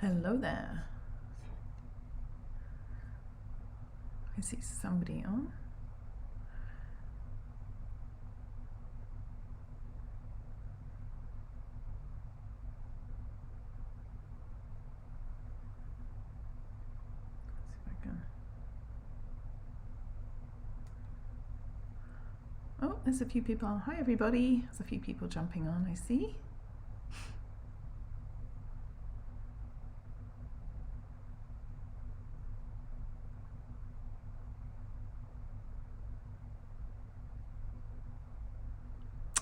Hello there. I see somebody on. Let's see if I can. Oh, there's a few people. Hi, everybody. There's a few people jumping on, I see.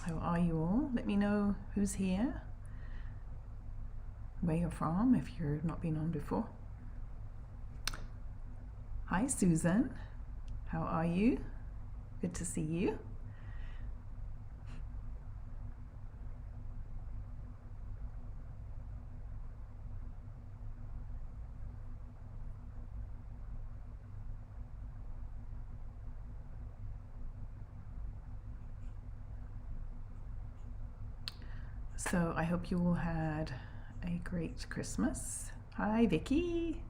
How are you all? Let me know who's here, where you're from, if you've not been on before. Hi, Susan. How are you? Good to see you. So I hope you all had a great Christmas. Hi, Vicky.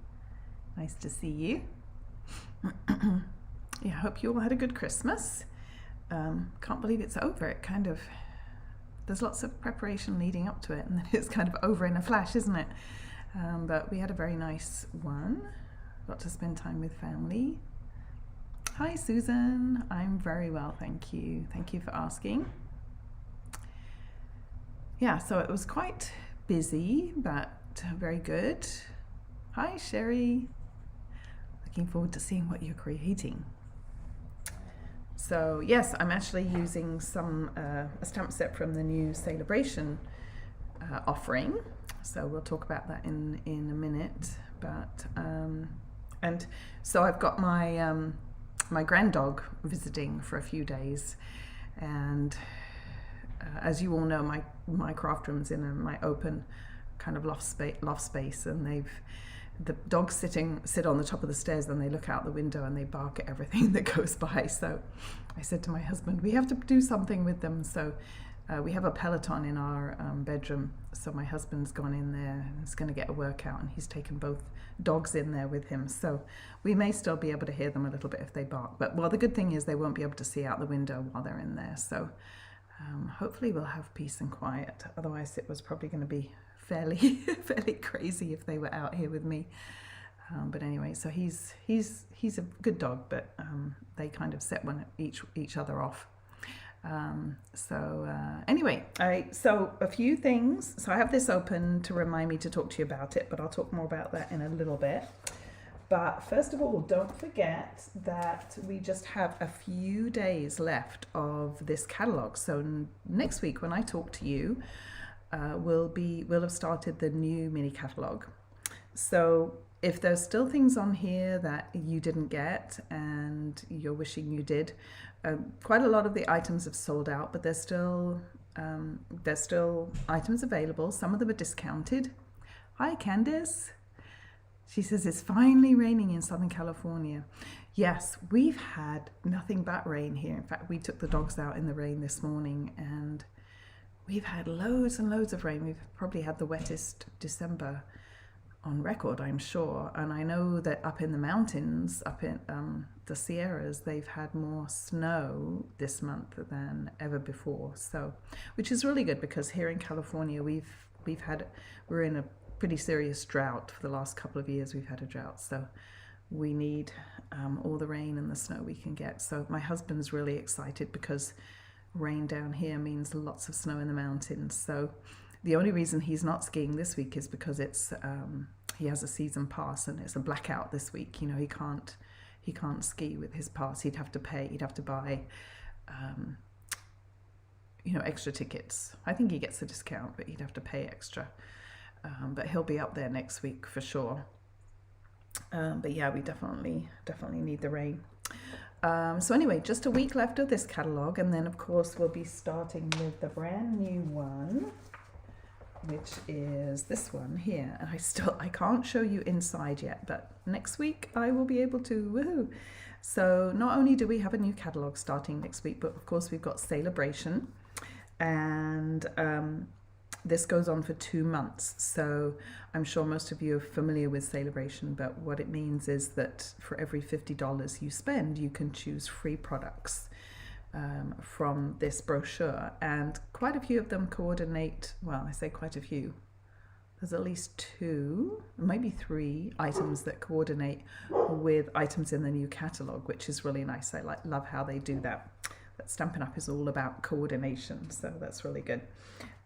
Nice to see you. Yeah, I hope you all had a good Christmas. Can't believe it's over. It kind of, there's lots of preparation leading up to it, and then it's kind of over in a flash, isn't it? But we had a very nice one. Got to spend time with family. Hi, Susan. I'm very well, thank you. Thank you for asking. Yeah, so it was quite busy, but very good. Hi, Sherry. Looking forward to seeing what you're creating. So yes, I'm actually using a stamp set from the new Sale-A-Bration offering. So we'll talk about that in a minute. But and so I've got my my granddog visiting for a few days, and as you all know, my craft room's in my open kind of loft space, and the dogs sit on the top of the stairs, and they look out the window and they bark at everything that goes by. So I said to my husband, we have to do something with them. So we have a Peloton in our bedroom. So my husband's gone in there and is going to get a workout, and he's taken both dogs in there with him. So we may still be able to hear them a little bit if they bark. But well, the good thing is they won't be able to see out the window while they're in there. So hopefully we'll have peace and quiet. Otherwise it was probably going to be fairly crazy if they were out here with me. But anyway, so he's a good dog, but they kind of set each other off. Anyway, so a few things. So I have this open to remind me to talk to you about it, but I'll talk more about that in a little bit. But first of all, don't forget that we just have a few days left of this catalogue. So next week when I talk to you, we'll have started the new mini catalogue. So if there's still things on here that you didn't get and you're wishing you did, quite a lot of the items have sold out, but there's still items available. Some of them are discounted. Hi, Candice. She says it's finally raining in Southern California. Yes, we've had nothing but rain here. In fact, we took the dogs out in the rain this morning, and we've had loads and loads of rain. We've probably had the wettest December on record, I'm sure. And I know that up in the mountains, up in the Sierras, they've had more snow this month than ever before. So, which is really good, because here in California, we're in a pretty serious drought. For the last couple of years we've had a drought, so we need all the rain and the snow we can get. So my husband's really excited, because rain down here means lots of snow in the mountains. So the only reason he's not skiing this week is because it's he has a season pass and it's a blackout this week. You know, he can't ski with his pass. He'd have to buy extra tickets. I think he gets a discount, but he'd have to pay extra. But he'll be up there next week for sure. But yeah, we definitely need the rain. So anyway, just a week left of this catalogue, and then of course we'll be starting with the brand new one, which is this one here. And I can't show you inside yet, but next week I will be able to. Woohoo! So not only do we have a new catalogue starting next week, but of course we've got Sale-A-Bration, and this goes on for 2 months, so I'm sure most of you are familiar with Sale-A-Bration, but what it means is that for every $50 you spend, you can choose free products from this brochure, and quite a few of them coordinate, well, I say quite a few, there's at least 2, maybe 3 items that coordinate with items in the new catalogue, which is really nice. I love how they do that. That Stampin' Up! Is all about coordination, so that's really good.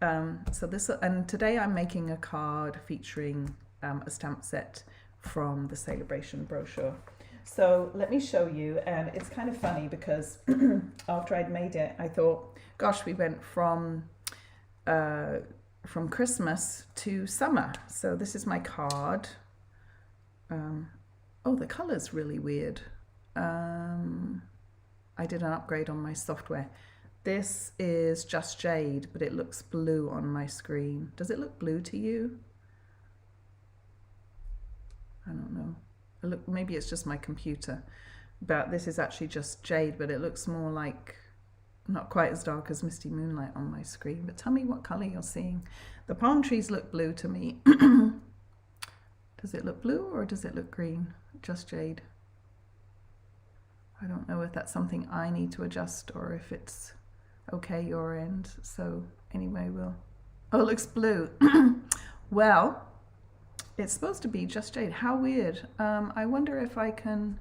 And today I'm making a card featuring a stamp set from the Sale-A-Bration brochure. So let me show you, and it's kind of funny because after I'd made it, I thought, gosh, we went from Christmas to summer. So this is my card. Oh, the color's really weird. I did an upgrade on my software. This is just jade, but it looks blue on my screen. Does it look blue to you? I don't know. Maybe it's just my computer, but this is actually just jade, but it looks more like, not quite as dark as Misty Moonlight on my screen. But tell me what color you're seeing. The palm trees look blue to me. Does it look blue or does it look green? Just jade. I don't know if that's something I need to adjust or if it's okay your end. So anyway, oh, it looks blue. Well, it's supposed to be just jade. How weird. I wonder if I can,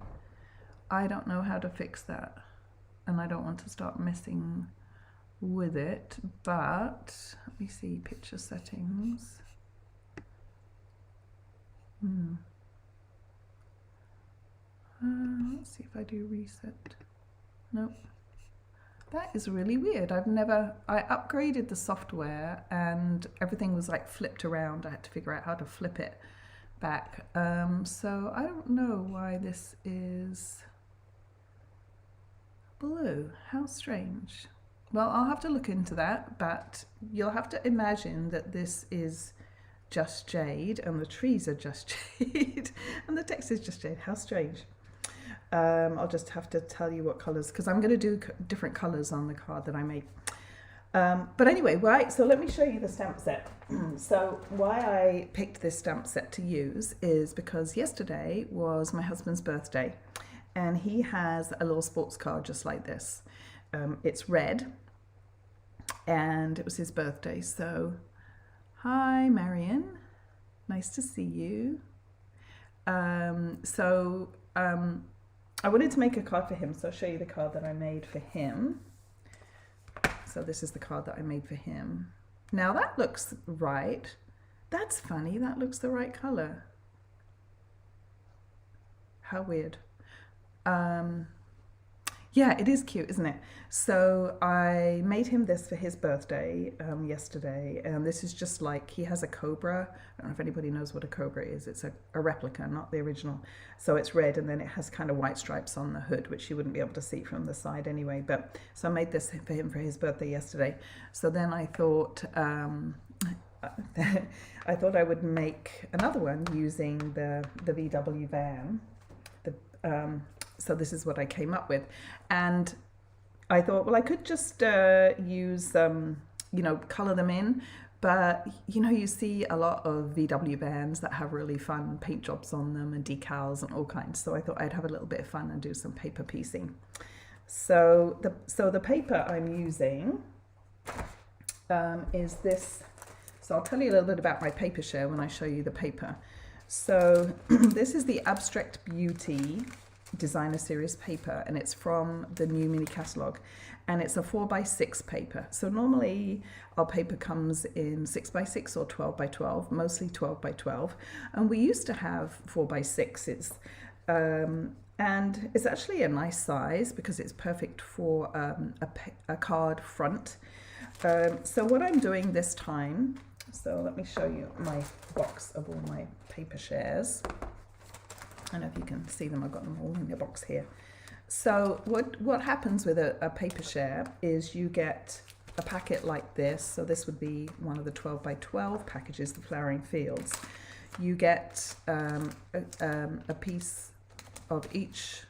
I don't know how to fix that. And I don't want to start messing with it, but let me see, picture settings. Let's see if I do reset. Nope. That is really weird. I upgraded the software and everything was like flipped around. I had to figure out how to flip it back. So I don't know why this is blue. How strange. Well, I'll have to look into that, but you'll have to imagine that this is just jade and the trees are just jade and the text is just jade. How strange. I'll just have to tell you what colors, because I'm going to do different colors on the card that I made. But anyway, right, so let me show you the stamp set. So why I picked this stamp set to use is because yesterday was my husband's birthday, and he has a little sports card just like this. It's red, and it was his birthday. So, hi, Marion. Nice to see you. I wanted to make a card for him, so I'll show you the card that I made for him. So this is the card that I made for him. Now that looks right. That's funny, that looks the right color. How weird. Yeah, it is cute, isn't it? So I made him this for his birthday yesterday, and this is just like, he has a cobra. I don't know if anybody knows what a cobra is. It's a replica, not the original. So it's red, and then it has kind of white stripes on the hood, which you wouldn't be able to see from the side anyway. But so I made this for him for his birthday yesterday. So then I thought I thought I would make another one using the VW van. So this is what I came up with, and I thought, well, I could just use color them in, but you see a lot of VW vans that have really fun paint jobs on them and decals and all kinds. So I thought I'd have a little bit of fun and do some paper piecing. So the paper I'm using is this. So I'll tell you a little bit about my paper share when I show you the paper. So this is the Abstract Beauty Designer Series paper, and it's from the new mini catalogue, and it's a 4x6 paper. So normally our paper comes in 6x6 or 12x12, mostly 12x12, and we used to have 4x6s, and it's actually a nice size because it's perfect for a card front. So what I'm doing this time, so let me show you my box of all my paper shares. I don't know if you can see them, I've got them all in the box here. So what happens with a paper share is you get a packet like this. So this would be one of the 12x12 packages, the Flowering Fields. You get a piece of each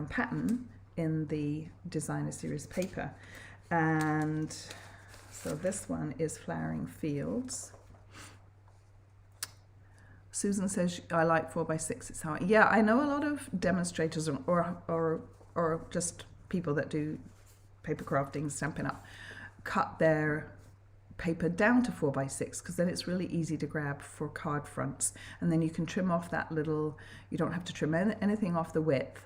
pattern in the Designer Series paper. And So this one is Flowering Fields. Susan says, I like 4x6, it's how yeah, I know a lot of demonstrators or just people that do paper crafting, Stampin' Up, cut their paper down to 4x6 because then it's really easy to grab for card fronts, and then you can trim off that little, you don't have to trim anything off the width.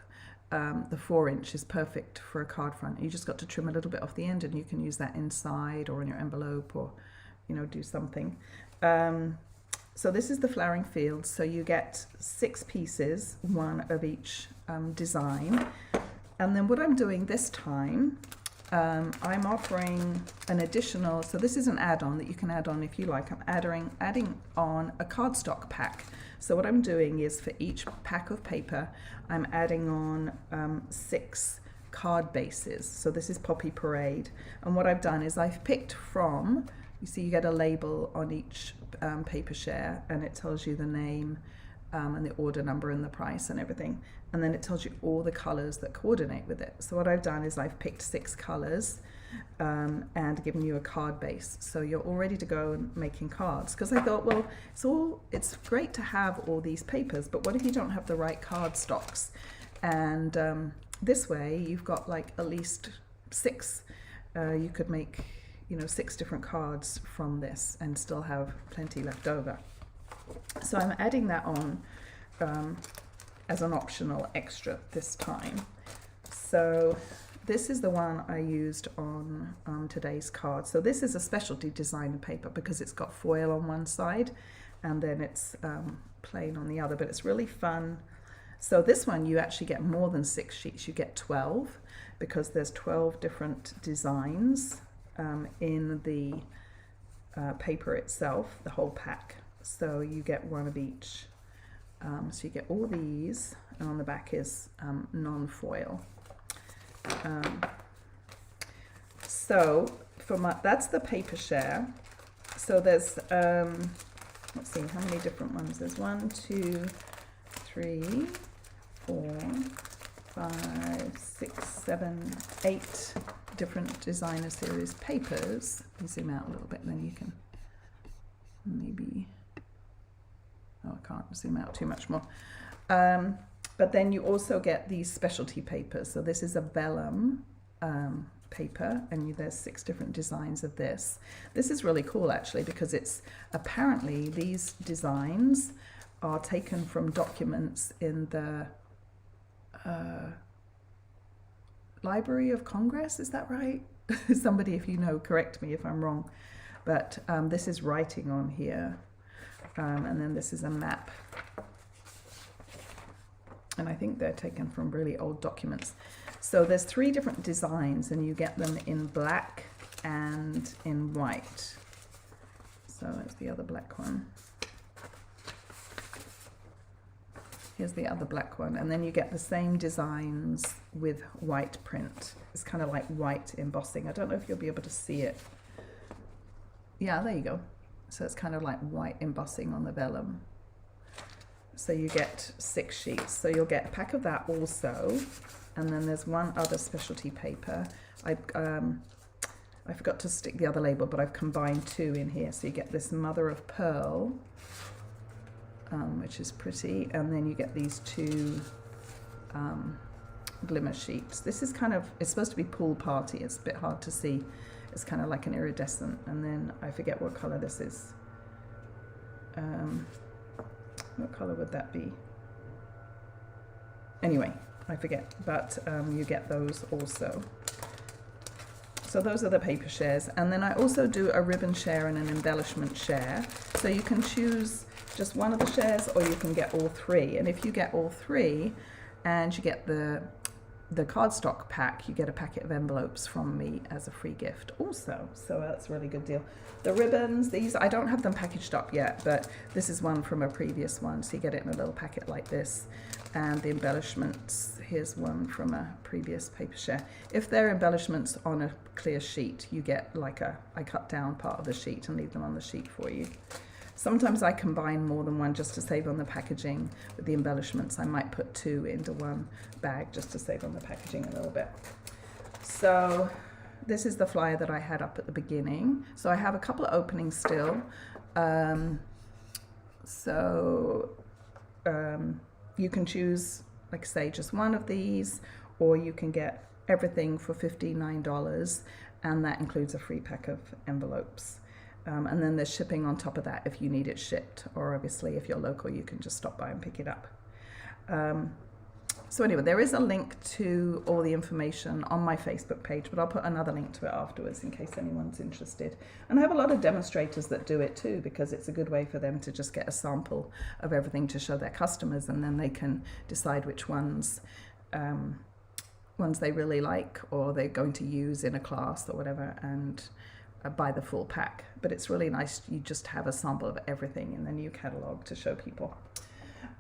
The 4-inch is perfect for a card front. You just got to trim a little bit off the end, and you can use that inside or in your envelope, or do something. So this is the Flowering Fields. So you get 6 pieces, one of each design. And then what I'm doing this time, I'm offering an additional, so this is an add-on that you can add on if you like. I'm adding on a cardstock pack. So what I'm doing is for each pack of paper, I'm adding on 6 card bases. So this is Poppy Parade. And what I've done is I've picked from, you see you get a label on each paper share, and it tells you the name and the order number and the price and everything. And then it tells you all the colors that coordinate with it. So what I've done is I've picked 6 colors and given you a card base. So you're all ready to go and making cards. Because I thought, well, it's great to have all these papers, but what if you don't have the right card stocks? And this way you've got like at least 6. You could make 6 different cards from this and still have plenty left over. So I'm adding that on as an optional extra this time. So this is the one I used on today's card. So this is a specialty designer paper because it's got foil on one side and then it's plain on the other, but it's really fun. So this one you actually get more than 6 sheets, you get 12 because there's 12 different designs in the paper itself, the whole pack. So you get one of each. So you get all these, and on the back is non-foil. So that's the paper share. So there's let's see how many different ones. There's 1, 2, 3, 4, 5, 6, 7, 8 different designer series papers. Let me zoom out a little bit, and then you can maybe. Oh, I can't zoom out too much more. But then you also get these specialty papers. So this is a vellum paper, and there's 6 different designs of this. This is really cool actually because it's apparently these designs are taken from documents in the Library of Congress, is that right? Somebody, if you know, correct me if I'm wrong. But this is writing on here. And then this is a map. And I think they're taken from really old documents. So there's 3 different designs, and you get them in black and in white. So that's the other black one. Here's the other black one. And then you get the same designs with white print. It's kind of like white embossing. I don't know if you'll be able to see it. Yeah, there you go. So it's kind of like white embossing on the vellum. So you get 6 sheets. So you'll get a pack of that also. And then there's one other specialty paper. I forgot to stick the other label, but I've combined 2 in here. So you get this Mother of Pearl, which is pretty. And then you get these 2 glimmer sheets. This is kind of, it's supposed to be Pool Party. It's a bit hard to see. It's kind of like an iridescent, and then I forget what color this is. What color would that be? Anyway, I forget, but you get those also. So those are the paper shares, and then I also do a ribbon share and an embellishment share. So you can choose just one of the shares, or you can get all 3. And if you get all 3, and you get the cardstock pack, you get a packet of envelopes from me as a free gift also. So that's a really good deal. The ribbons, these, I don't have them packaged up yet, but this is one from a previous one. So you get it in a little packet like this. And the embellishments, here's one from a previous paper share. If they're embellishments on a clear sheet, you get like I cut down part of the sheet and leave them on the sheet for you. Sometimes I combine more than one just to save on the packaging. With the embellishments, I might put 2 into one bag just to save on the packaging a little bit. So this is the flyer that I had up at the beginning. So I have a couple of openings still. You can choose, like say, just one of these, or you can get everything for $59, and that includes a free pack of envelopes. And then there's shipping on top of that if you need it shipped, or obviously if you're local you can just stop by and pick it up. So anyway, there is a link to all the information on my Facebook page, but I'll put another link to it afterwards in case anyone's interested. And I have a lot of demonstrators that do it too, because it's a good way for them to just get a sample of everything to show their customers, and then they can decide which ones they really like or they're going to use in a class or whatever, and buy the full pack. But it's really nice, you just have a sample of everything in the new catalog to show people.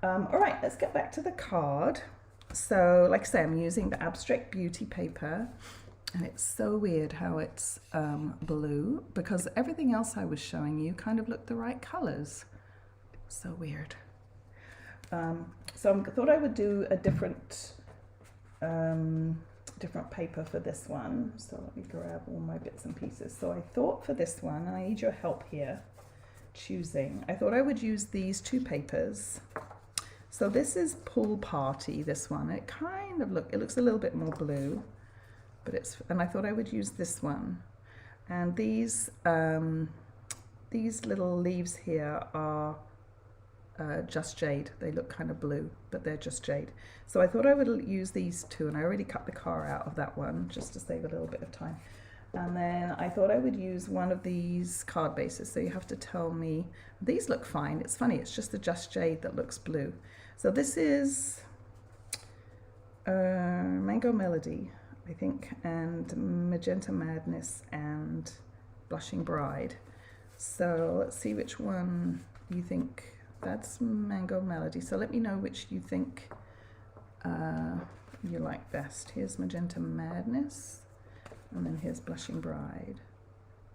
All right, let's get back to the card. So like I say, I'm using the Abstract Beauty paper, and it's so weird how it's blue, because everything else I was showing you kind of looked the right colors. So weird. So I thought I would do a different paper for this one. So let me grab all my bits and pieces. So I thought for this one, and I need your help here choosing, I thought I would use these two papers. So this is Pool Party, this one. It kind of it looks a little bit more blue, but and I thought I would use this one. And these little leaves here are Just Jade. They look kind of blue, but they're Just Jade. So I thought I would use these two, and I already cut the car out of that one just to save a little bit of time. And then I thought I would use one of these card bases. So you have to tell me, these look fine. It's funny, it's just the Just Jade that looks blue. So this is Mango Melody, I think, and Magenta Madness and Blushing Bride. So let's see which one you think. That's Mango Melody. So let me know which you think you like best. Here's Magenta Madness, and then here's Blushing Bride.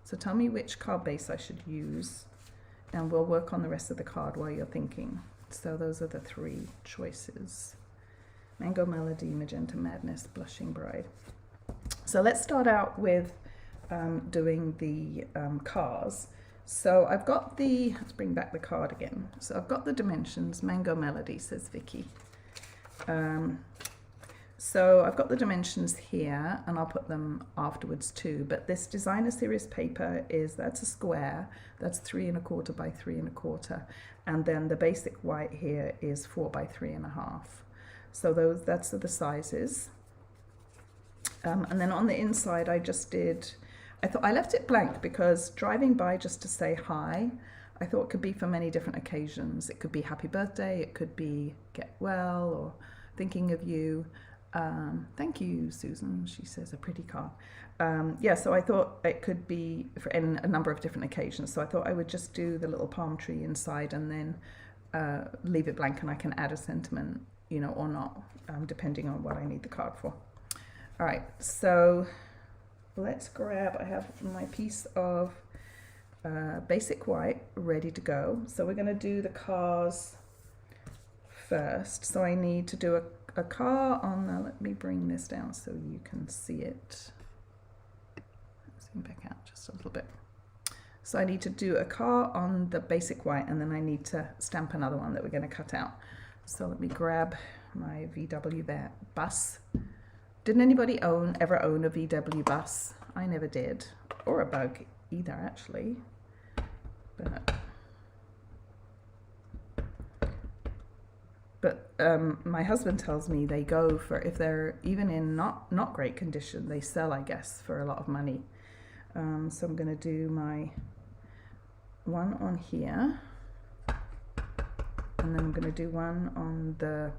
So tell me which card base I should use, and we'll work on the rest of the card while you're thinking. So those are the three choices: Mango Melody, Magenta Madness, Blushing Bride. So let's start out with doing the cars. So I've got let's bring back the card again. So I've got the dimensions, Mango Melody, says Vicky. So I've got the dimensions here, and I'll put them afterwards too. But this Designer Series paper that's a square, that's 3 1/4 by 3 1/4. And then the basic white here is 4 by 3 1/2. So that's the sizes. And then on the inside, I thought I left it blank because driving by just to say hi, I thought it could be for many different occasions. It could be happy birthday, it could be get well, or thinking of you. Thank you, Susan, she says, a pretty card. Yeah, so I thought it could be in a number of different occasions. So I thought I would just do the little palm tree inside and then leave it blank, and I can add a sentiment, or not, depending on what I need the card for. All right, so let's grab, I have my piece of basic white ready to go. So we're going to do the cars first. So I need to do a car on the, let me bring this down so you can see it. Zoom back out just a little bit. So I need to do a car on the basic white, and then I need to stamp another one that we're going to cut out. So let me grab my VW bus. Didn't anybody ever own a VW bus? I never did, or a bug either, actually. But my husband tells me they go for, if they're even in not great condition, they sell, I guess, for a lot of money. So I'm going to do my one on here, and then I'm going to do one on the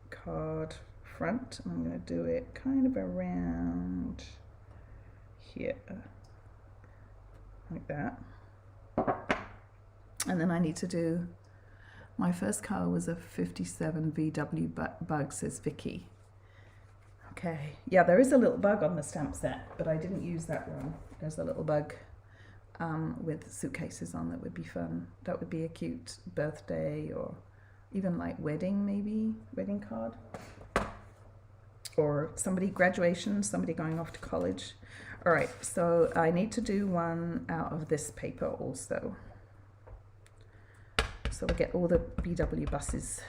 card front, and I'm going to do it kind of around here, like that. And then I need to do, my first car was a 57 VW bug, says Vicky. Okay, yeah, there is a little bug on the stamp set, but I didn't use that one. There's a little bug with suitcases on that would be fun. That would be a cute birthday, or even like wedding card. Or somebody graduation, somebody going off to college. All right, so I need to do one out of this paper also. So we'll get all the VW buses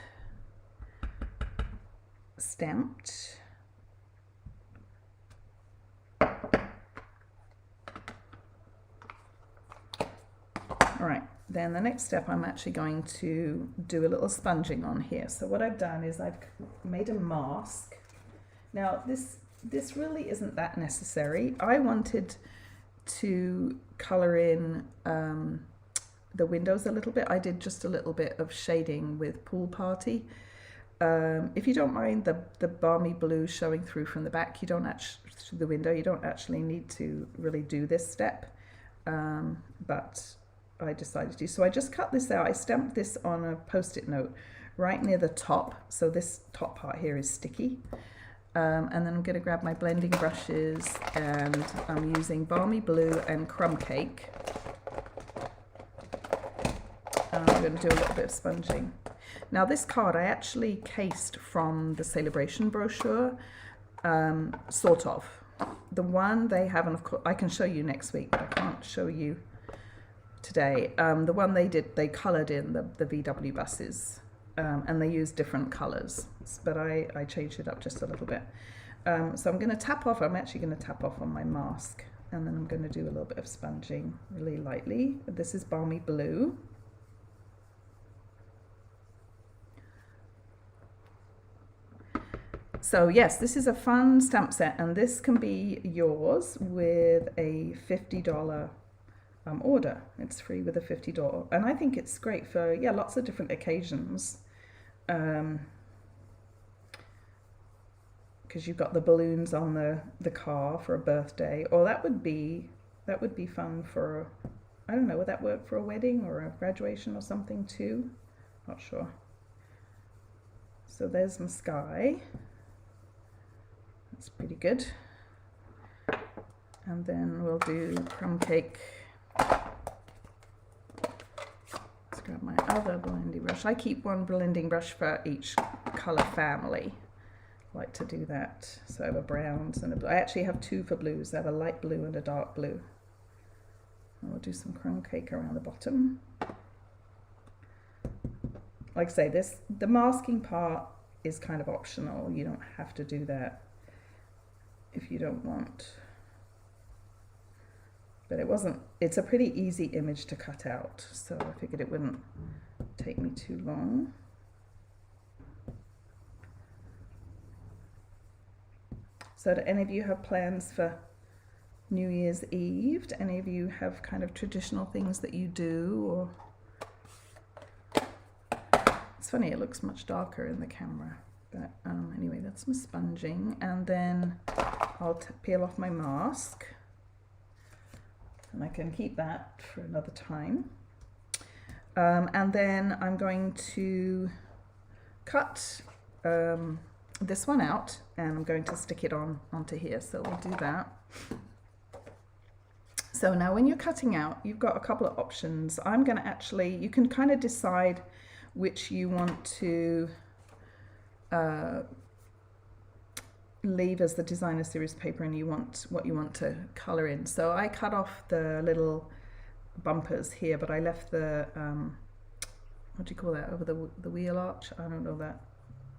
stamped. All right, then the next step, I'm actually going to do a little sponging on here. So what I've done is I've made a mask. Now this really isn't that necessary. I wanted to color in the windows a little bit. I did just a little bit of shading with Pool Party. If you don't mind the balmy blue showing through from the back, you don't actually, through the window, you don't actually need to really do this step, but I decided to. So I just cut this out. I stamped this on a post-it note right near the top. So this top part here is sticky. And then I'm going to grab my blending brushes, and I'm using Balmy Blue and Crumb Cake. And I'm going to do a little bit of sponging. Now this card I actually cased from the Sale-A-Bration brochure, sort of. The one they have, and of course I can show you next week, but I can't show you today. The one they did, they coloured in the VW buses. And they use different colours, but I changed it up just a little bit. So I'm going to tap off, I'm actually going to tap off on my mask, and then I'm going to do a little bit of sponging really lightly. This is Balmy Blue. So yes, this is a fun stamp set, and this can be yours with a $50 order. It's free with a $50, and I think it's great for, yeah, lots of different occasions. Because you've got the balloons on the car for a birthday, or that would be fun for, I don't know, would that work for a wedding or a graduation or something too? Not sure. So there's my sky. That's pretty good. And then we'll do Crumb Cake. Grab my other blending brush. I keep one blending brush for each color family. I like to do that. So I have a browns and a blue. I actually have two for blues. I have a light blue and a dark blue. And we'll do some Crumb Cake around the bottom. Like I say, the masking part is kind of optional. You don't have to do that if you don't want. But it's a pretty easy image to cut out, so I figured it wouldn't take me too long. So do any of you have plans for New Year's Eve? Do any of you have kind of traditional things that you do? Or it's funny, it looks much darker in the camera. But anyway, that's my sponging. And then I'll peel off my mask. And I can keep that for another time. And then I'm going to cut this one out, and I'm going to stick it onto here. So we'll do that. So now when you're cutting out, you've got a couple of options. I'm going to actually, you can kind of decide which you want to leave as the designer series paper, and what you want to color in. So I cut off the little bumpers here, but I left the what do you call that, over the wheel arch? I don't know, that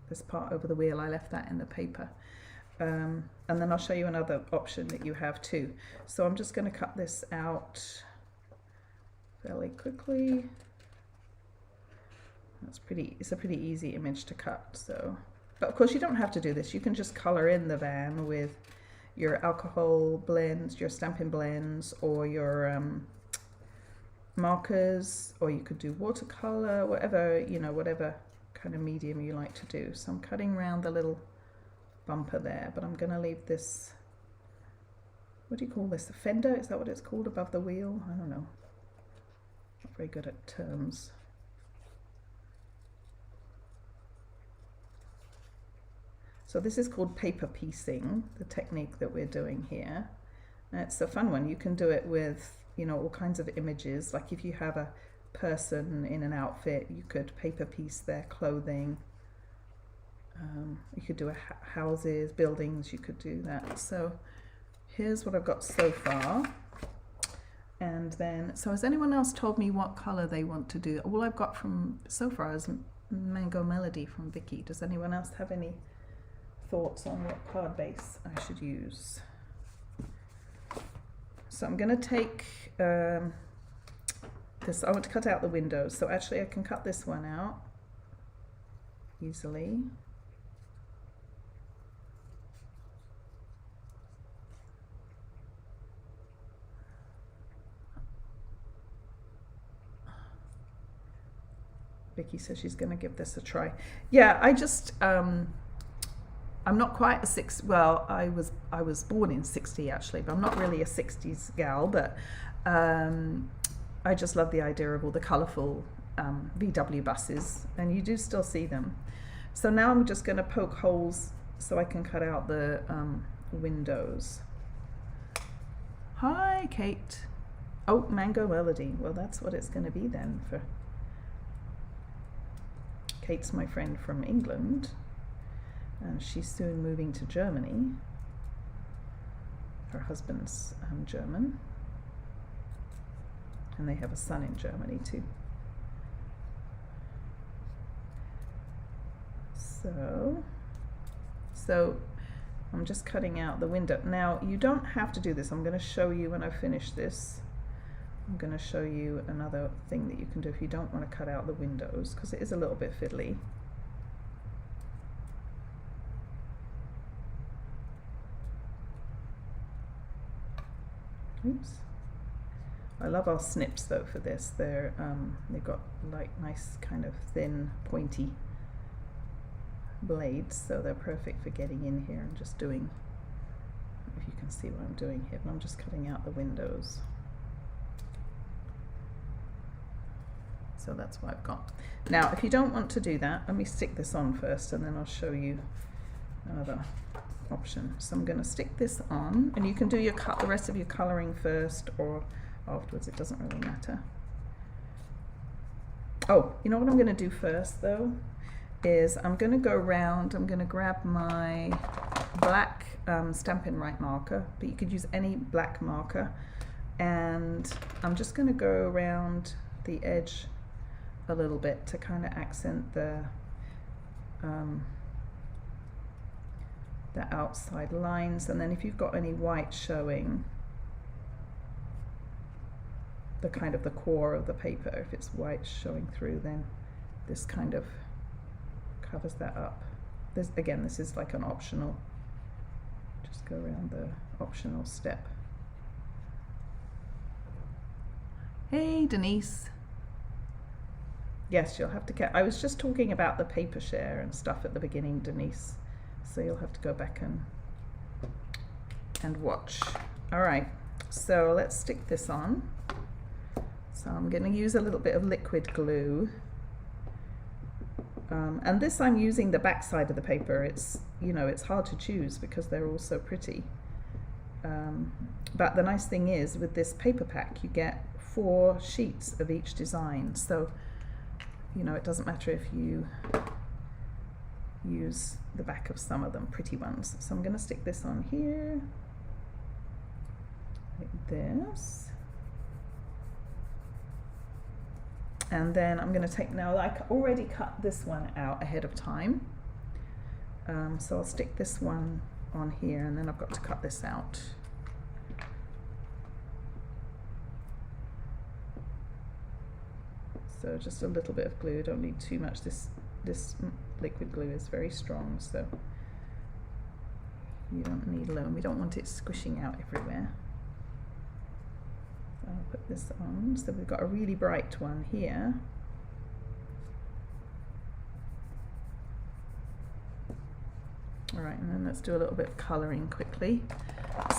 this part over the wheel, I left that in the paper. And then I'll show you another option that you have too. So I'm just going to cut this out fairly quickly. It's a pretty easy image to cut. So, but of course you don't have to do this. You can just color in the van with your alcohol blends, your Stampin' blends, or your markers, or you could do watercolor, whatever, you know, whatever kind of medium you like to do. So I'm cutting around the little bumper there, but I'm going to leave this, what do you call this, a fender? Is that what it's called, above the wheel? I don't know. Not very good at terms. So this is called paper piecing, the technique that we're doing here. And it's a fun one. You can do it with, you know, all kinds of images. Like if you have a person in an outfit, you could paper piece their clothing. You could do houses, buildings, you could do that. So here's what I've got so far. And then, so has anyone else told me what color they want to do? All I've got from so far is Mango Melody from Vicky. Does anyone else have any thoughts on what card base I should use? So I'm going to take this, I want to cut out the windows, so actually I can cut this one out easily. Vicky says she's going to give this a try. Yeah, I just I'm not quite a well, I was born in 60 actually, but I'm not really a 60s gal, but I just love the idea of all the colourful VW buses, and you do still see them. So now I'm just going to poke holes so I can cut out the windows. Hi, Kate. Oh, Mango Melody. Well, that's what it's going to be then. For Kate's my friend from England, and she's soon moving to Germany. Her husband's German, and they have a son in Germany too. So I'm just cutting out the window. Now you don't have to do this. I'm going to show you when I finish this. I'm going to show you another thing that you can do if you don't want to cut out the windows, because it is a little bit fiddly. Oops. I love our snips though for this. They're they've got like nice kind of thin pointy blades, so they're perfect for getting in here and just doing, if you can see what I'm doing here, but I'm just cutting out the windows. So that's what I've got. Now if you don't want to do that, let me stick this on first and then I'll show you another option. So I'm going to stick this on, and you can do your the rest of your colouring first or afterwards, it doesn't really matter. Oh, you know what I'm going to do first though is I'm going to go around, I'm going to grab my black Stampin' Right marker, but you could use any black marker, and I'm just going to go around the edge a little bit to kind of accent the outside lines, and then if you've got any white showing, the kind of the core of the paper, if it's white showing through, then this kind of covers that up. This, again, this is like an optional, just go around the optional step. Hey Denise. Yes, you'll have to get, I was just talking about the paper share and stuff at the beginning, Denise, so you'll have to go back and watch. All right, so let's stick this on. So I'm going to use a little bit of liquid glue, and this I'm using the back side of the paper. It's, you know, it's hard to choose because they're all so pretty, but the nice thing is with this paper pack you get 4 sheets of each design, so you know, it doesn't matter if you use the back of some of them, pretty ones. So I'm going to stick this on here, like this. And then I'm going to take, now I already cut this one out ahead of time. So I'll stick this one on here, and then I've got to cut this out. So just a little bit of glue, don't need too much. This liquid glue is very strong, so you don't need loam. We don't want it squishing out everywhere. So I'll put this on. So we've got a really bright one here. All right, and then let's do a little bit of colouring quickly.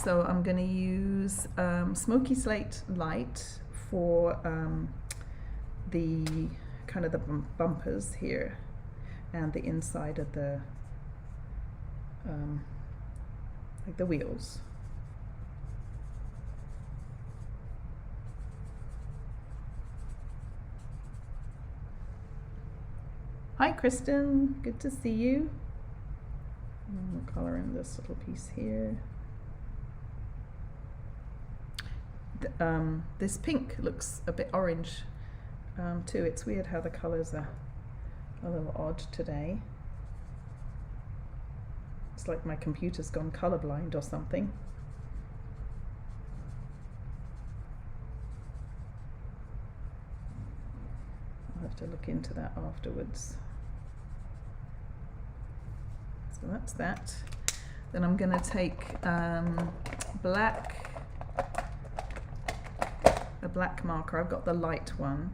So I'm going to use Smoky Slate Light for the kind of the bumpers here and the inside of the like the wheels. Hi Kristen, good to see you. We'll color in this little piece here. this pink looks a bit orange too. It's weird how the colours are a little odd today. It's like my computer's gone colourblind or something. I'll have to look into that afterwards. So that's that. Then I'm going to take a black marker. I've got the light one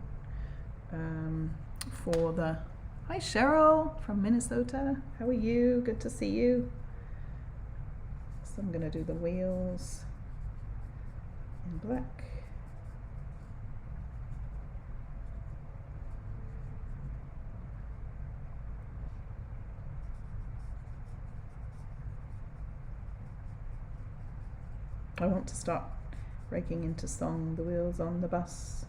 for the... Hi Cheryl from Minnesota. How are you? Good to see you. So I'm going to do the wheels in black. I want to start breaking into song. The wheels on the bus,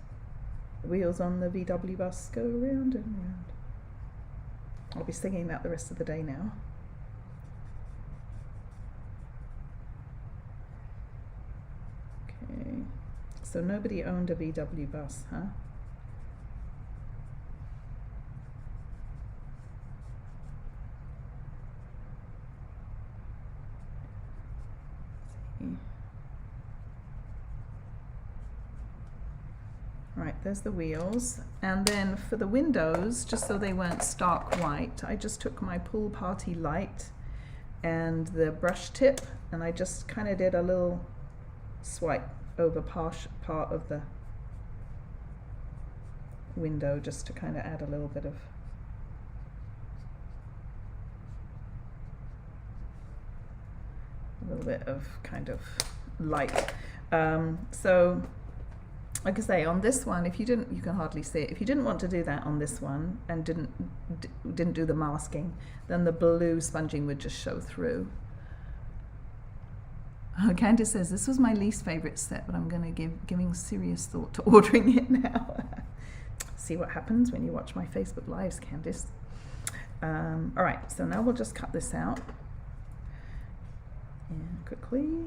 the wheels on the VW bus go round and round. I'll be singing that the rest of the day now. Okay, so nobody owned a VW bus, huh? Right, there's the wheels, and then for the windows, just so they weren't stark white, I just took my Pool Party light and the brush tip, and I just kind of did a little swipe over part of the window, just to kind of add a little bit of kind of light. So like I say, on this one, if you didn't, you can hardly see it. If you didn't want to do that on this one and didn't do the masking, then the blue sponging would just show through. Candice says, this was my least favorite set, but I'm going to giving serious thought to ordering it now. See what happens when you watch my Facebook Lives, Candice. All right, so now we'll just cut this out. And quickly.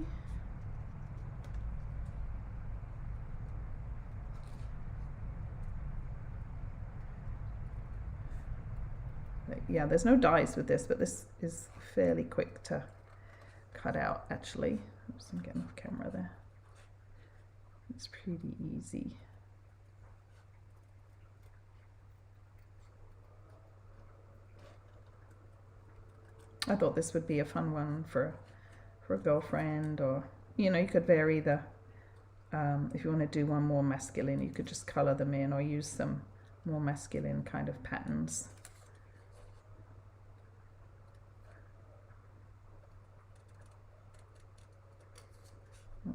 Yeah, there's no dies with this, but this is fairly quick to cut out, actually. Oops, I'm getting off camera there. It's pretty easy. I thought this would be a fun one for a girlfriend, or, you know, you could vary the, if you want to do one more masculine, you could just color them in or use some more masculine kind of patterns.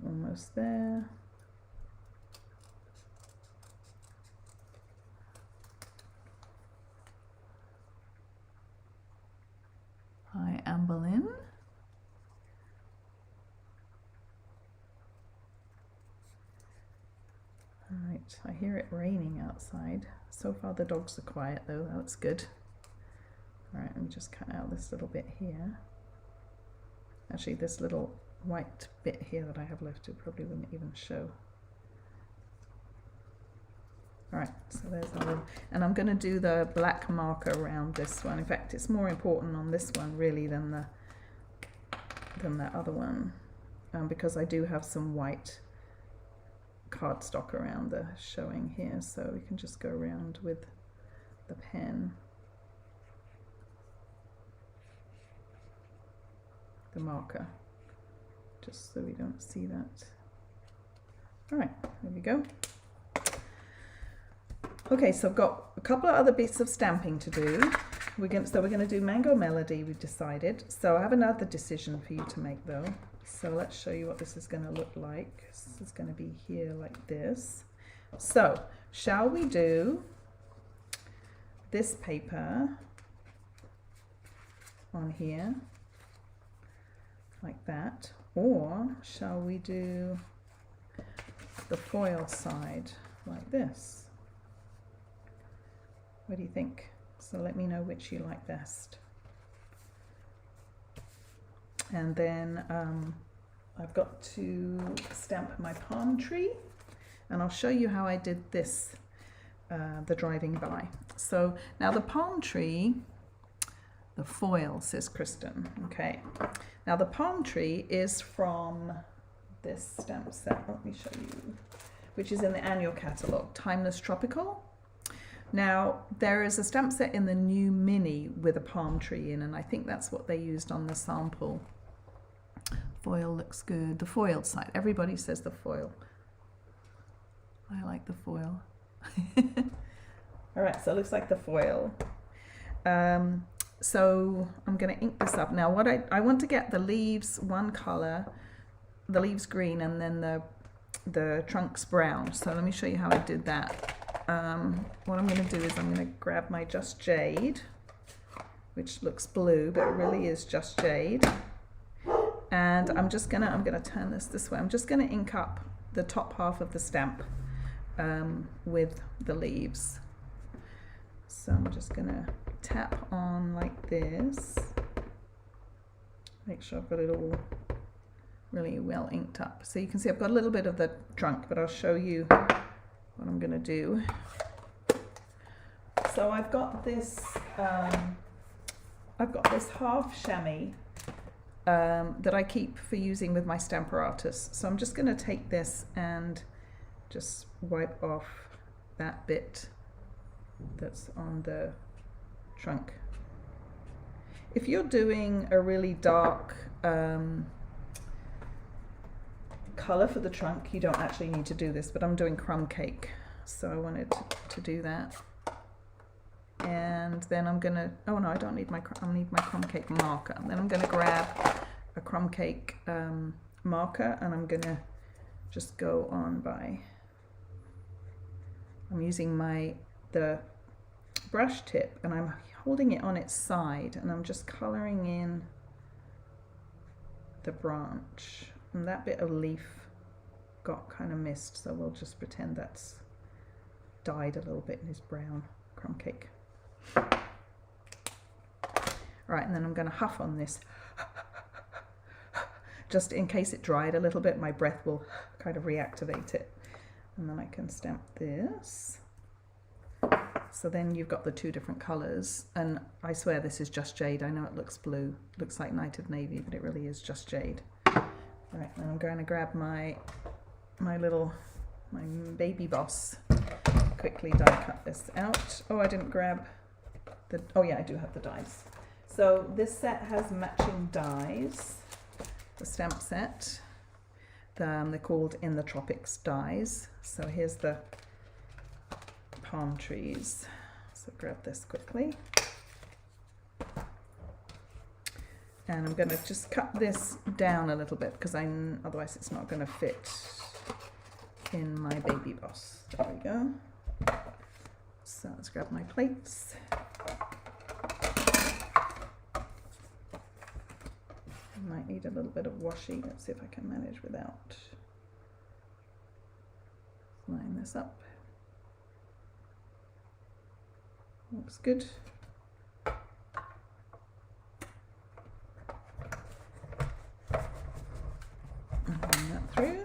Almost there. Hi, Amberlynn. Right, I hear it raining outside. So far the dogs are quiet though, that's good. All right, let me just cut out this little bit here. Actually, this little white bit here that I have left, it probably wouldn't even show. Alright, so there's our little, and I'm going to do the black marker around this one. In fact, it's more important on this one really than that other one, because I do have some white cardstock around the showing here, so we can just go around with the pen. The marker, just so we don't see that. All right, there we go. Okay, so I've got a couple of other bits of stamping to do. We're going to do Mango Melody, we've decided. So I have another decision for you to make though. So let's show you what this is going to look like. This is going to be here like this. So shall we do this paper on here like that, or shall we do the foil side like this? What do you think? So let me know which you like best. And then I've got to stamp my palm tree. And I'll show you how I did this, the driving by. So now the palm tree, the foil, says Kristen. Okay, now the palm tree is from this stamp set, let me show you, which is in the annual catalogue, Timeless Tropical. Now there is a stamp set in the new mini with a palm tree in, and I think that's what they used on the sample. Foil looks good. The foiled side, everybody says the foil. I like the foil. All right, so it looks like the foil. So I'm going to ink this up. Now what I want to get the leaves one color, the leaves green, and then the trunks brown. So let me show you how I did that. What I'm going to do is I'm going to grab my Just Jade, which looks blue, but it really is Just Jade. And I'm going to turn this way. I'm just going to ink up the top half of the stamp with the leaves. So I'm just going to tap on like this. Make sure I've got it all really well inked up. So you can see I've got a little bit of the trunk, but I'll show you what I'm going to do. So I've got this half chamois that I keep for using with my Stamparatus. So I'm just going to take this and just wipe off that bit that's on the trunk. If you're doing a really dark color for the trunk, you don't actually need to do this, but I'm doing Crumb Cake, so I wanted to do that. And then I'm gonna, oh no, I don't need I need my Crumb Cake marker. And then I'm gonna grab a Crumb Cake marker, and I'm gonna just go on by, I'm using the brush tip, and I'm holding it on its side, and I'm just coloring in the branch. And that bit of leaf got kind of missed, so we'll just pretend that's dyed a little bit in his brown Crumb Cake. Right, and then I'm going to huff on this. Just in case it dried a little bit, my breath will kind of reactivate it. And then I can stamp this. So then you've got the two different colours, and I swear this is Just Jade. I know it looks blue, looks like Night of Navy, but it really is Just Jade. Right, now I'm going to grab my baby boss. Quickly die cut this out. Oh, I didn't grab the, oh yeah, I do have the dies. So this set has matching dies, the stamp set. They're called In the Tropics dies. So here's the palm trees. So grab this quickly. And I'm going to just cut this down a little bit, because otherwise it's not going to fit in my baby boss. There we go. So let's grab my plates. I might need a little bit of washi. Let's see if I can manage without. Line this up. Looks good. Run that through.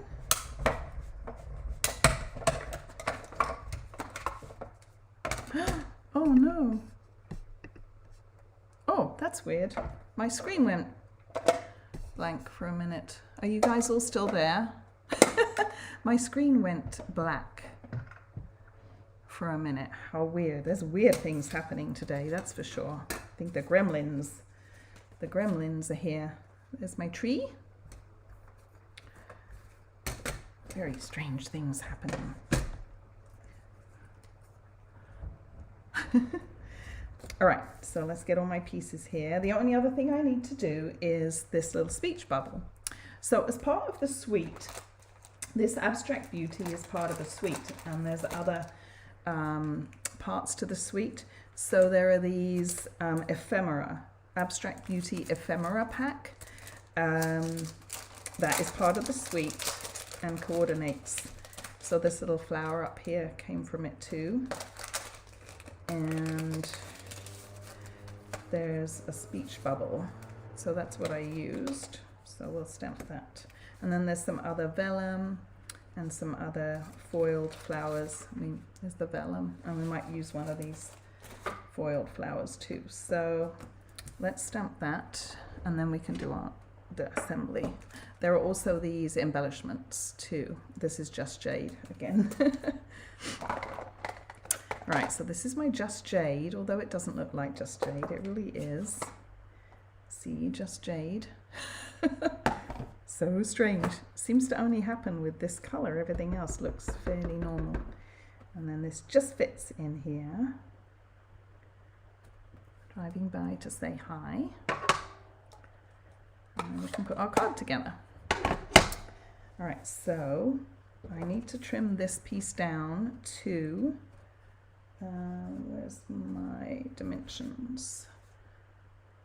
Oh no. Oh, that's weird. My screen went blank for a minute. Are you guys all still there? My screen went black for a minute. How weird. There's weird things happening today, that's for sure. I think the gremlins are here. There's my tree. Very strange things happening. All right, so let's get all my pieces here. The only other thing I need to do is this little speech bubble. So as part of the suite, this Abstract Beauty is part of the suite, and there's other parts to the suite. So there are these ephemera, Abstract Beauty ephemera pack, that is part of the suite and coordinates. So this little flower up here came from it too. And there's a speech bubble, so that's what I used, so we'll stamp that. And then there's some other vellum and some other foiled flowers. I mean, there's the vellum, and we might use one of these foiled flowers too. So let's stamp that, and then we can do the assembly. There are also these embellishments too. This is Just Jade again. Right, so this is my Just Jade, although it doesn't look like Just Jade, it really is. See, Just Jade. So strange. Seems to only happen with this color. Everything else looks fairly normal. And then this just fits in here. Driving by to say hi. And then we can put our card together. All right, so I need to trim this piece down to, where's my dimensions?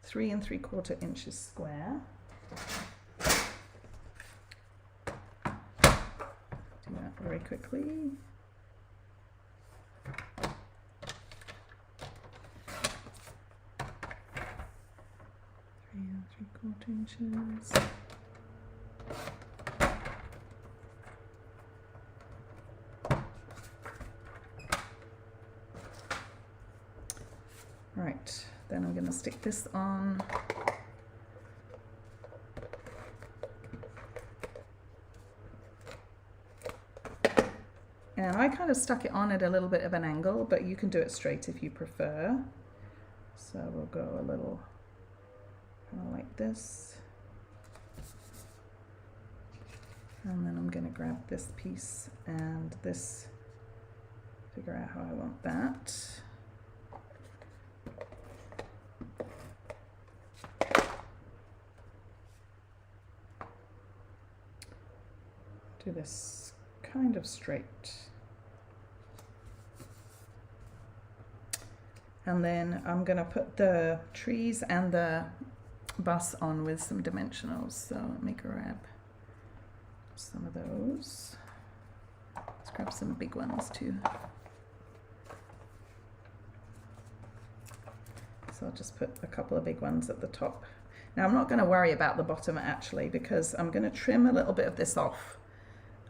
3 3/4 inches square. Do that very quickly. Three 3/4 inches. Right, then I'm going to stick this on. And I kind of stuck it on at a little bit of an angle, but you can do it straight if you prefer. So we'll go a little kind of like this. And then I'm going to grab this piece and this, figure out how I want that. Do this kind of straight. And then I'm going to put the trees and the bus on with some dimensionals. So let me grab some of those. Let's grab some big ones too. So I'll just put a couple of big ones at the top. Now I'm not going to worry about the bottom actually, because I'm going to trim a little bit of this off,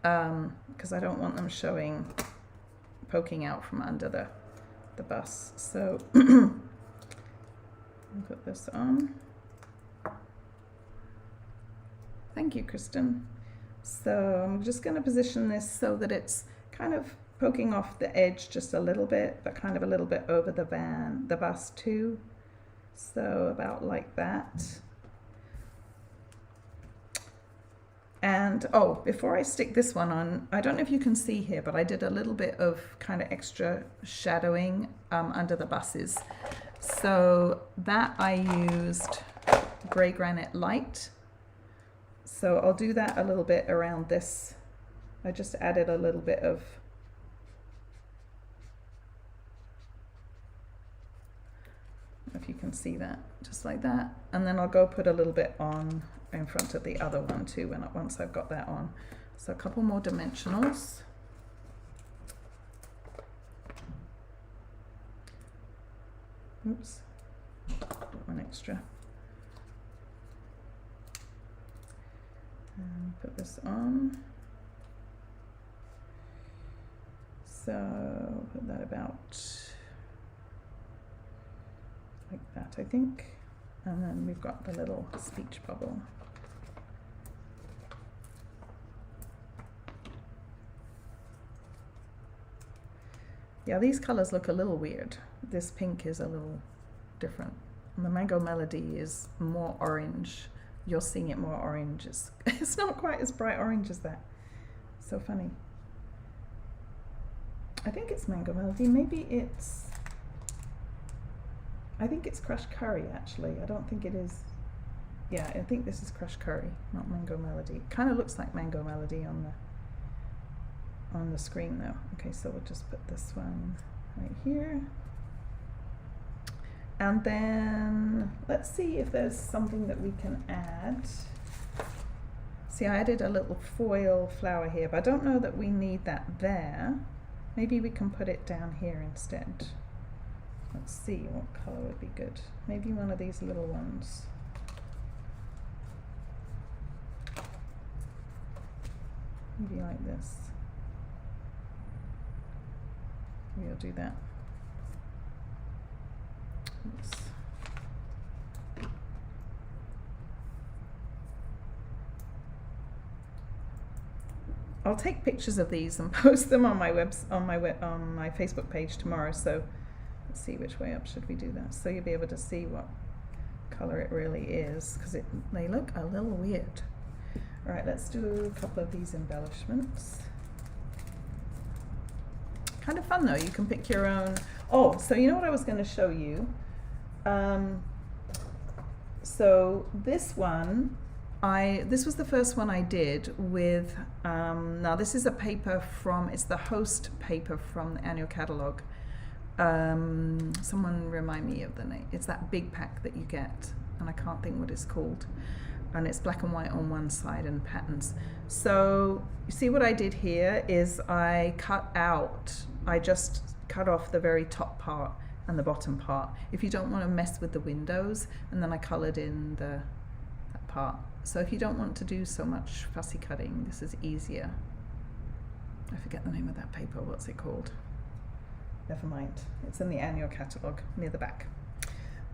because I don't want them poking out from under the bus. So I'll put this on. Thank you, Kristen. So I'm just going to position this so that it's kind of poking off the edge just a little bit, but kind of a little bit over the bus too. So about like that. And oh, before I stick this one on, I don't know if you can see here, but I did a little bit of kind of extra shadowing under the buses. So that I used Grey Granite Light. So I'll do that a little bit around this. I just added a little bit of if you can see that, just like that. And then I'll go put a little bit on in front of the other one too once I've got that on. So a couple more dimensionals. Oops, one extra. And put this on. So put that about like that, I think. And then we've got the little speech bubble. Yeah, these colors look a little weird. This pink is a little different. And the Mango Melody is more orange. You're seeing it more orange. It's not quite as bright orange as that. So funny. I think it's Mango Melody. Maybe it's, I think it's Crushed Curry actually. I don't think it is. Yeah, I think this is Crushed Curry, not Mango Melody. It kind of looks like Mango Melody on the screen though. Okay, so we'll just put this one right here. And then let's see if there's something that we can add. See, I added a little foil flower here, but I don't know that we need that there. Maybe we can put it down here instead. Let's see what color would be good. Maybe one of these little ones. maybe like this. Maybe I'll do that. Oops. I'll take pictures of these and post them on my my Facebook page tomorrow. So let's see, which way up should we do that? So you'll be able to see what color it really is, because they look a little weird. All right, let's do a couple of these embellishments. Kind of fun though. You can pick your own. Oh, so you know what I was going to show you. So this one. This was the first one I did with, now this is a paper from, it's the host paper from the annual catalogue. Someone remind me of the name. It's that big pack that you get, and I can't think what it's called. And it's black and white on one side and patterns. So you see what I did here is I just cut off the very top part and the bottom part. If you don't want to mess with the windows, and then I coloured in that part. So if you don't want to do so much fussy cutting, this is easier. I forget the name of that paper. What's it called? Never mind. It's in the annual catalogue near the back.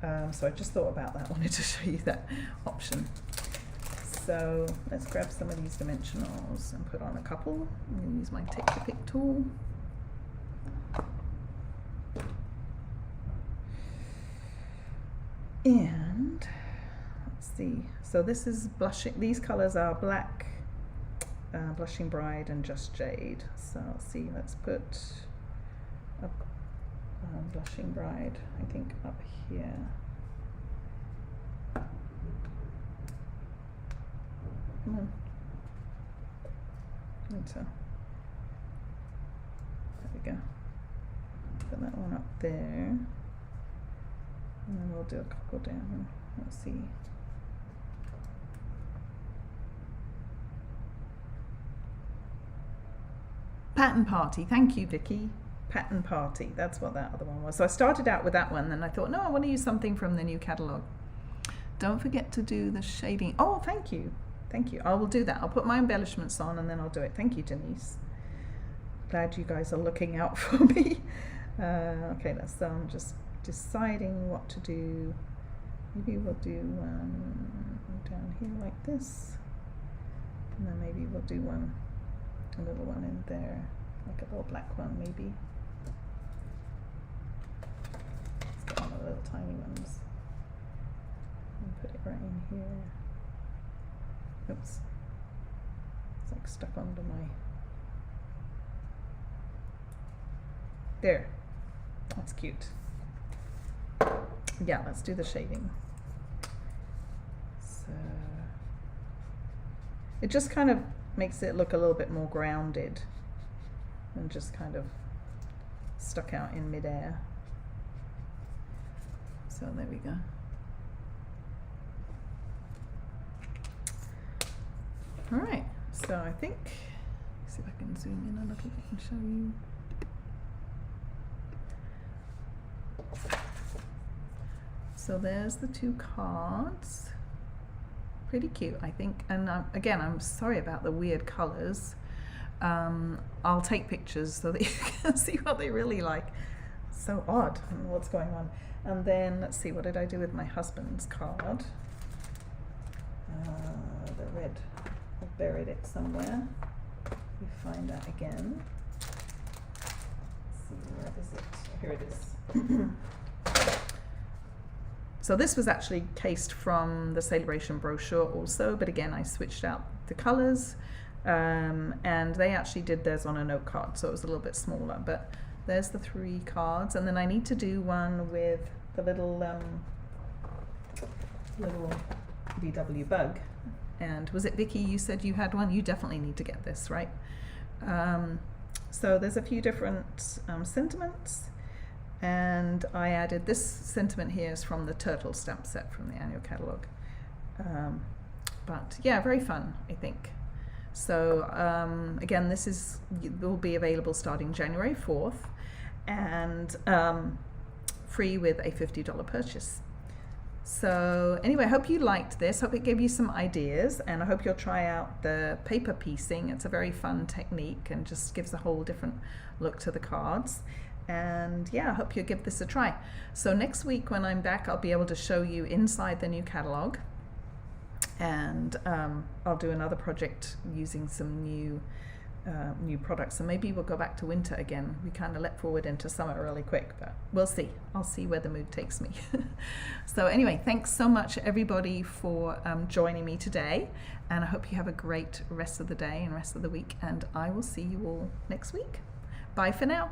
So I just thought about that. Wanted to show you that option. So let's grab some of these dimensionals and put on a couple. I'm going to use my take to pick tool. And let's see. So this is blushing. These colors are black, blushing bride, and just jade. So let's see. Let's put a blushing bride, I think, up here. Come on. There we go. Put that one up there, and then we'll do a couple down. Let's see. Pattern Party. Thank you, Vicky. Pattern Party. That's what that other one was. So I started out with that one, then I thought, no, I want to use something from the new catalogue. Don't forget to do the shading. Oh, thank you. Thank you. I will do that. I'll put my embellishments on and then I'll do it. Thank you, Denise. Glad you guys are looking out for me. Okay, let's just deciding what to do. Maybe we'll do one down here like this. And then maybe we'll do a little one in there, like a little black one maybe. Let's get one of the little tiny ones and put it right in here. Oops, it's like stuck onto my, there, that's cute. Yeah, let's do the shading. So it just kind of makes it look a little bit more grounded and just kind of stuck out in midair. So there we go. All right, so I think, see if I can zoom in a little bit and show you. So there's the two cards. Pretty cute, I think. And again, I'm sorry about the weird colors. I'll take pictures so that you can see what they really like. So odd, and what's going on. And then let's see, what did I do with my husband's card? The red. I've buried it somewhere. We find that again. Let's see, where is it? Here it is. So this was actually cased from the Sale-A-Bration brochure also, but again I switched out the colors, and they actually did theirs on a note card, so it was a little bit smaller. But there's the 3 cards, and then I need to do one with the little VW bug. And was it Vicky, you said you had one? You definitely need to get this, right? So there's a few different sentiments. And I added this sentiment here is from the turtle stamp set from the annual catalogue. But yeah, very fun, I think. So again, this will be available starting January 4th, and free with a $50 purchase. So anyway, I hope you liked this. Hope it gave you some ideas, and I hope you'll try out the paper piecing. It's a very fun technique and just gives a whole different look to the cards. And yeah, I hope you'll give this a try. So next week when I'm back, I'll be able to show you inside the new catalog, and I'll do another project using some new products. So maybe we'll go back to winter again. We kind of leapt forward into summer really quick, but we'll see. I'll see where the mood takes me. So anyway, thanks so much everybody for joining me today, and I hope you have a great rest of the day and rest of the week, and I will see you all next week. Bye for now.